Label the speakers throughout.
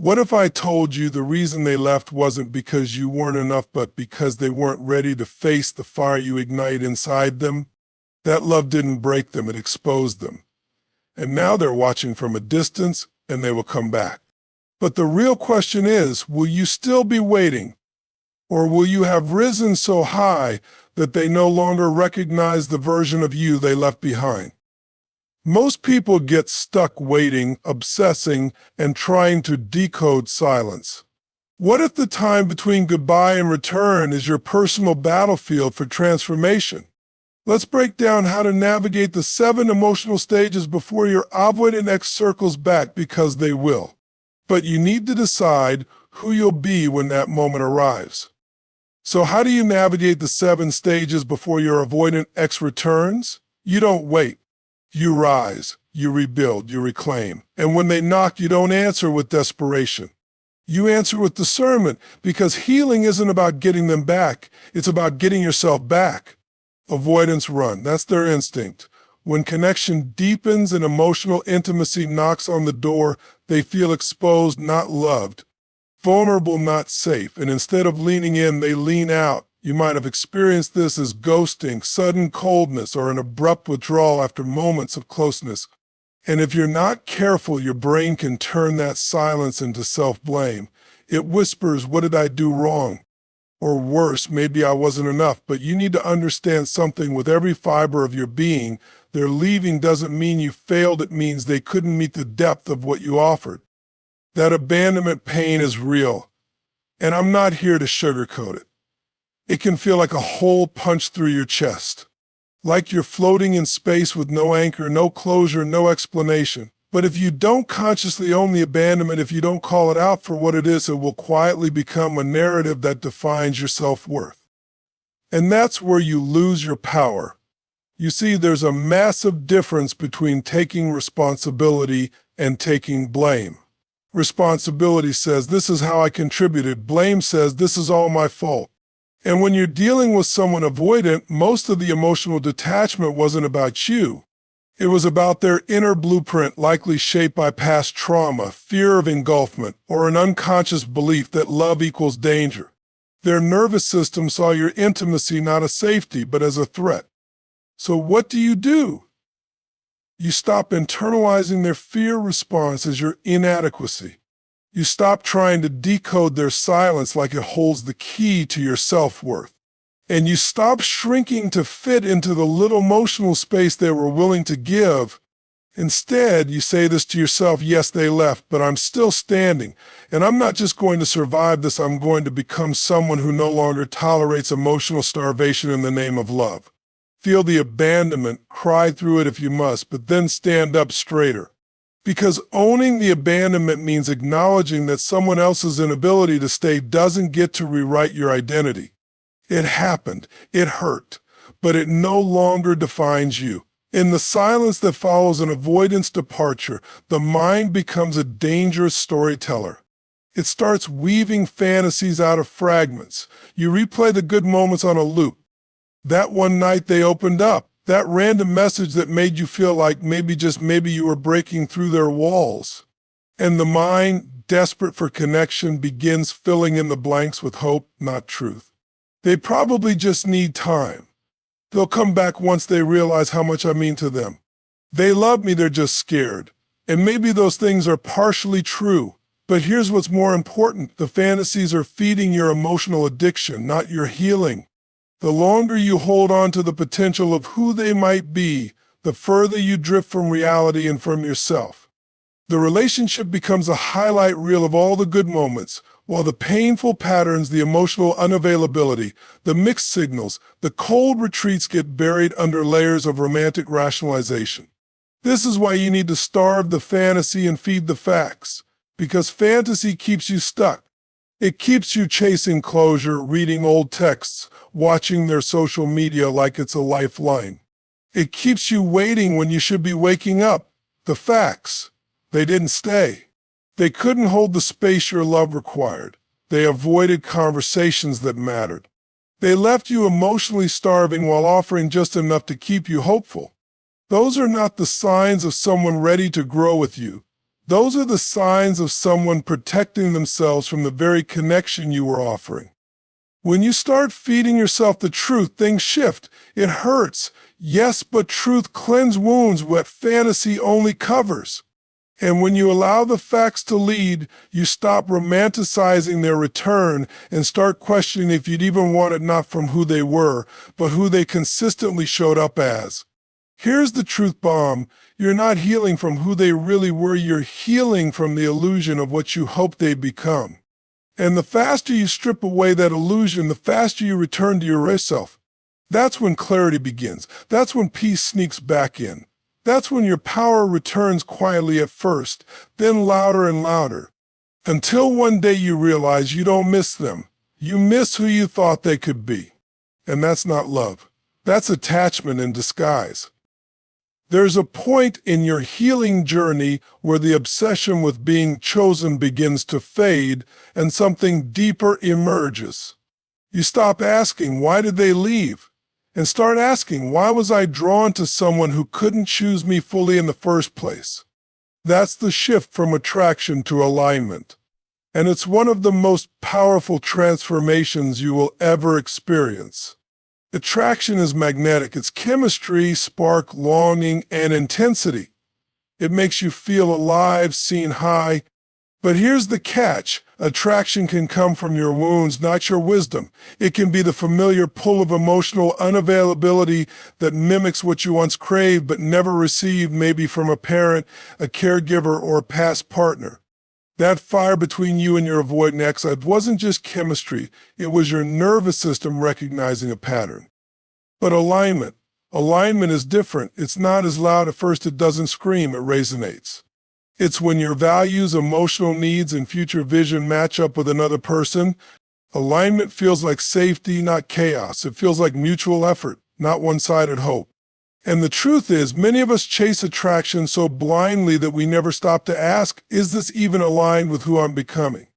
Speaker 1: What if I told you the reason they left wasn't because you weren't enough, but because they weren't ready to face the fire you ignite inside them? That love didn't break them, it exposed them. And now they're watching from a distance, and they will come back. But the real question is, will you still be waiting? Or will you have risen so high that they no longer recognize the version of you they left behind? Most people get stuck waiting, obsessing, and trying to decode silence. What if the time between goodbye and return is your personal battlefield for transformation? Let's break down how to navigate the 7 emotional stages before your avoidant ex circles back, because they will. But you need to decide who you'll be when that moment arrives. So how do you navigate the 7 stages before your avoidant ex returns? You don't wait. You rise, you rebuild, you reclaim. And when they knock, you don't answer with desperation. You answer with discernment, because healing isn't about getting them back. It's about getting yourself back. Avoidance run. That's their instinct. When connection deepens and emotional intimacy knocks on the door, they feel exposed, not loved. Vulnerable, not safe. And instead of leaning in, they lean out. You might have experienced this as ghosting, sudden coldness, or an abrupt withdrawal after moments of closeness. And if you're not careful, your brain can turn that silence into self-blame. It whispers, "What did I do wrong?" Or worse, "Maybe I wasn't enough." But you need to understand something with every fiber of your being. Their leaving doesn't mean you failed. It means they couldn't meet the depth of what you offered. That abandonment pain is real. And I'm not here to sugarcoat it. It can feel like a hole punched through your chest. Like you're floating in space with no anchor, no closure, no explanation. But if you don't consciously own the abandonment, if you don't call it out for what it is, it will quietly become a narrative that defines your self-worth. And that's where you lose your power. You see, there's a massive difference between taking responsibility and taking blame. Responsibility says, "This is how I contributed." Blame says, "This is all my fault." And when you're dealing with someone avoidant, most of the emotional detachment wasn't about you. It was about their inner blueprint, likely shaped by past trauma, fear of engulfment, or an unconscious belief that love equals danger. Their nervous system saw your intimacy not as safety, but as a threat. So what do? You stop internalizing their fear response as your inadequacy. You stop trying to decode their silence like it holds the key to your self-worth. And you stop shrinking to fit into the little emotional space they were willing to give. Instead, you say this to yourself: "Yes, they left, but I'm still standing. And I'm not just going to survive this, I'm going to become someone who no longer tolerates emotional starvation in the name of love." Feel the abandonment, cry through it if you must, but then stand up straighter. Because owning the abandonment means acknowledging that someone else's inability to stay doesn't get to rewrite your identity. It happened, it hurt, but it no longer defines you. In the silence that follows an avoidance departure, the mind becomes a dangerous storyteller. It starts weaving fantasies out of fragments. You replay the good moments on a loop. That one night they opened up. That random message that made you feel like maybe, just maybe, you were breaking through their walls. And the mind, desperate for connection, begins filling in the blanks with hope, not truth. They probably just need time. They'll come back once they realize how much I mean to them. They love me, they're just scared. And maybe those things are partially true. But here's what's more important. The fantasies are feeding your emotional addiction, not your healing. The longer you hold on to the potential of who they might be, the further you drift from reality and from yourself. The relationship becomes a highlight reel of all the good moments, while the painful patterns, the emotional unavailability, the mixed signals, the cold retreats get buried under layers of romantic rationalization. This is why you need to starve the fantasy and feed the facts, because fantasy keeps you stuck. It keeps you chasing closure, reading old texts, watching their social media like it's a lifeline. It keeps you waiting when you should be waking up. The facts. They didn't stay. They couldn't hold the space your love required. They avoided conversations that mattered. They left you emotionally starving while offering just enough to keep you hopeful. Those are not the signs of someone ready to grow with you. Those are the signs of someone protecting themselves from the very connection you were offering. When you start feeding yourself the truth, things shift. It hurts. Yes, but truth cleanses wounds what fantasy only covers. And when you allow the facts to lead, you stop romanticizing their return and start questioning if you'd even want it not from who they were, but who they consistently showed up as. Here's the truth bomb. You're not healing from who they really were. You're healing from the illusion of what you hope they'd become. And the faster you strip away that illusion, the faster you return to your real self. That's when clarity begins. That's when peace sneaks back in. That's when your power returns quietly at first, then louder and louder, until one day you realize you don't miss them. You miss who you thought they could be. And that's not love. That's attachment in disguise. There's a point in your healing journey where the obsession with being chosen begins to fade and something deeper emerges. You stop asking, why did they leave? And start asking, why was I drawn to someone who couldn't choose me fully in the first place? That's the shift from attraction to alignment. And it's one of the most powerful transformations you will ever experience. Attraction is magnetic. It's chemistry, spark, longing, and intensity. It makes you feel alive, seen high. But here's the catch. Attraction can come from your wounds, not your wisdom. It can be the familiar pull of emotional unavailability that mimics what you once craved but never received, maybe from a parent, a caregiver, or a past partner. That fire between you and your avoidant ex wasn't just chemistry. It was your nervous system recognizing a pattern. But alignment is different. It's not as loud at first. It doesn't scream. It resonates. It's when your values, emotional needs, and future vision match up with another person. Alignment feels like safety, not chaos. It feels like mutual effort, not one-sided hope. And the truth is, many of us chase attraction so blindly that we never stop to ask, is this even aligned with who I'm becoming?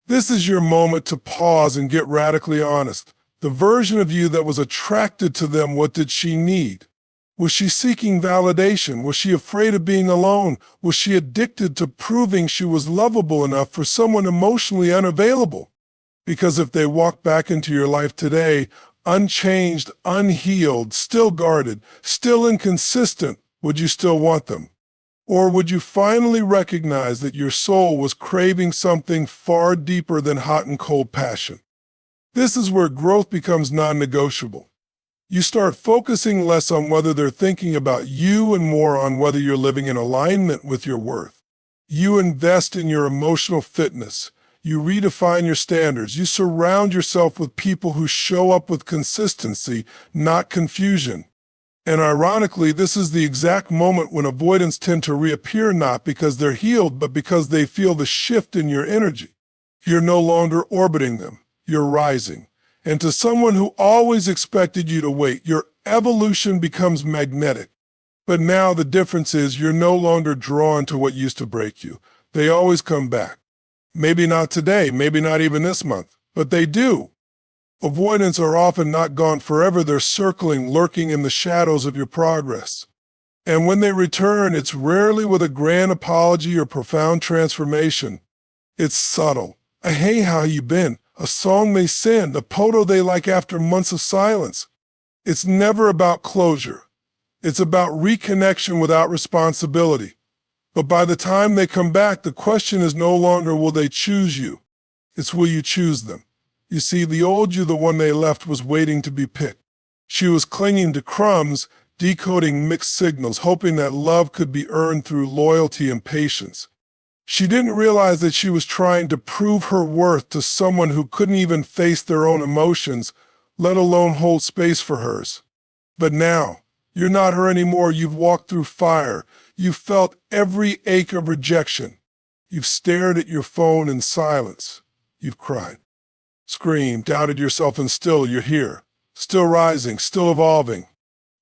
Speaker 1: This is your moment to pause and get radically honest. The version of you that was attracted to them, what did she need? Was she seeking validation? Was she afraid of being alone? Was she addicted to proving she was lovable enough for someone emotionally unavailable? Because if they walk back into your life today, unchanged, unhealed, still guarded, still inconsistent, would you still want them? Or would you finally recognize that your soul was craving something far deeper than hot and cold passion? This is where growth becomes non-negotiable. You start focusing less on whether they're thinking about you and more on whether you're living in alignment with your worth. You invest in your emotional fitness. You redefine your standards. You surround yourself with people who show up with consistency, not confusion. And ironically, this is the exact moment when avoidants tend to reappear, not because they're healed, but because they feel the shift in your energy. You're no longer orbiting them. You're rising. And to someone who always expected you to wait, your evolution becomes magnetic. But now the difference is you're no longer drawn to what used to break you. They always come back. Maybe not today, maybe not even this month, but they do. Avoidants are often not gone forever. They're circling, lurking in the shadows of your progress. And when they return, it's rarely with a grand apology or profound transformation. It's subtle. A "Hey, how you been?" A song they send, a photo they like after months of silence. It's never about closure. It's about reconnection without responsibility. But by the time they come back, the question is no longer will they choose you. It's will you choose them. You see, the old you, the one they left, was waiting to be picked. She was clinging to crumbs, decoding mixed signals, hoping that love could be earned through loyalty and patience. She didn't realize that she was trying to prove her worth to someone who couldn't even face their own emotions, let alone hold space for hers. But now, you're not her anymore. You've walked through fire. You've felt every ache of rejection. You've stared at your phone in silence. You've cried, screamed, doubted yourself, and still you're here, still rising, still evolving.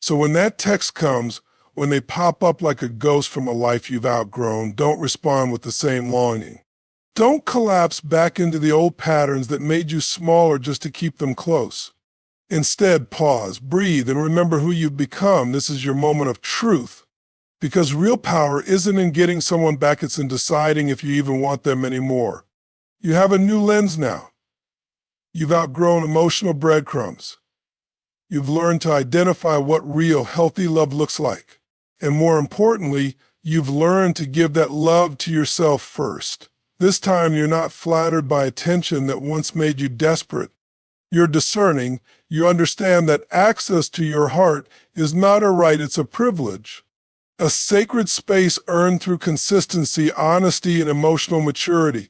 Speaker 1: So when that text comes, when they pop up like a ghost from a life you've outgrown, don't respond with the same longing. Don't collapse back into the old patterns that made you smaller just to keep them close. Instead, pause, breathe, and remember who you've become. This is your moment of truth. Because real power isn't in getting someone back, it's in deciding if you even want them anymore. You have a new lens now. You've outgrown emotional breadcrumbs. You've learned to identify what real, healthy love looks like. And more importantly, you've learned to give that love to yourself first. This time, you're not flattered by attention that once made you desperate. You're discerning. You understand that access to your heart is not a right, it's a privilege. A sacred space earned through consistency, honesty, and emotional maturity.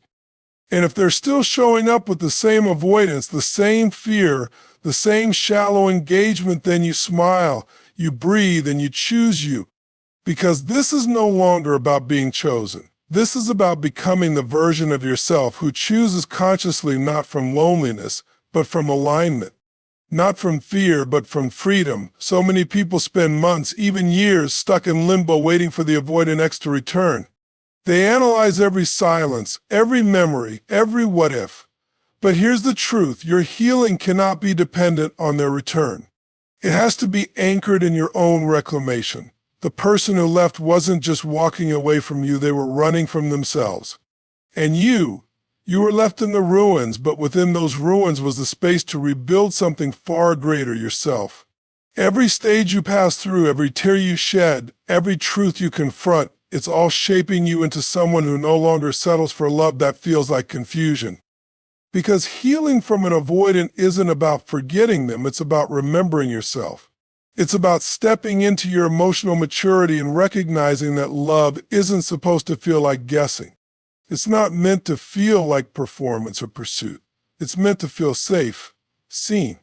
Speaker 1: And if they're still showing up with the same avoidance, the same fear, the same shallow engagement, then you smile, you breathe, and you choose you. Because this is no longer about being chosen. This is about becoming the version of yourself who chooses consciously, not from loneliness, but from alignment. Not from fear, but from freedom. So many people spend months, even years, stuck in limbo waiting for the avoidant ex to return. They analyze every silence, every memory, every what if. But here's the truth, your healing cannot be dependent on their return. It has to be anchored in your own reclamation. The person who left wasn't just walking away from you, they were running from themselves. And you were left in the ruins, but within those ruins was the space to rebuild something far greater, yourself. Every stage you pass through, every tear you shed, every truth you confront, it's all shaping you into someone who no longer settles for love that feels like confusion. Because healing from an avoidant isn't about forgetting them, it's about remembering yourself. It's about stepping into your emotional maturity and recognizing that love isn't supposed to feel like guessing. It's not meant to feel like performance or pursuit. It's meant to feel safe, seen,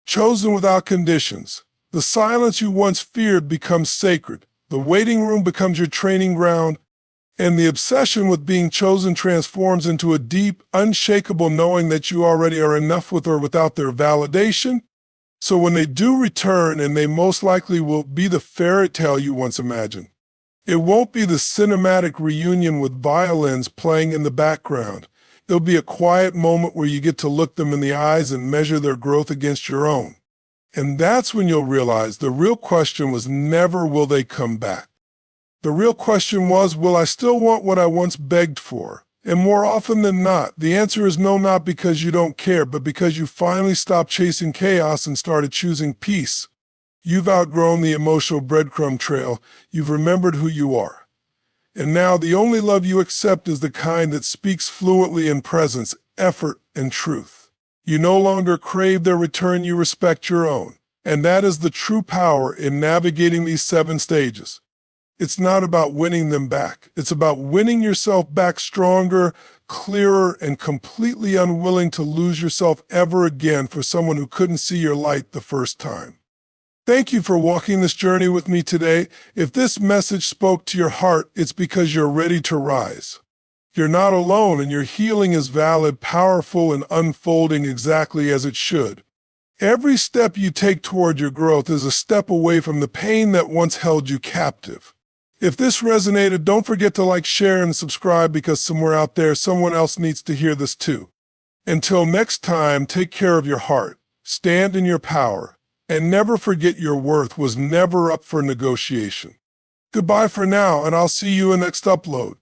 Speaker 1: chosen without conditions. The silence you once feared becomes sacred. The waiting room becomes your training ground, and the obsession with being chosen transforms into a deep, unshakable knowing that you already are enough with or without their validation. So when they do return, and they most likely will be the fairy tale you once imagined, it won't be the cinematic reunion with violins playing in the background. It'll be a quiet moment where you get to look them in the eyes and measure their growth against your own. And that's when you'll realize the real question was never will they come back. The real question was, will I still want what I once begged for? And more often than not, the answer is no, not because you don't care, but because you finally stopped chasing chaos and started choosing peace. You've outgrown the emotional breadcrumb trail. You've remembered who you are. And now the only love you accept is the kind that speaks fluently in presence, effort, and truth. You no longer crave their return, you respect your own. And that is the true power in navigating these 7 stages. It's not about winning them back. It's about winning yourself back stronger, clearer, and completely unwilling to lose yourself ever again for someone who couldn't see your light the first time. Thank you for walking this journey with me today. If this message spoke to your heart, it's because you're ready to rise. You're not alone, and your healing is valid, powerful, and unfolding exactly as it should. Every step you take toward your growth is a step away from the pain that once held you captive. If this resonated, don't forget to like, share, and subscribe, because somewhere out there, someone else needs to hear this too. Until next time, take care of your heart, stand in your power, and never forget your worth was never up for negotiation. Goodbye for now, and I'll see you in the next upload.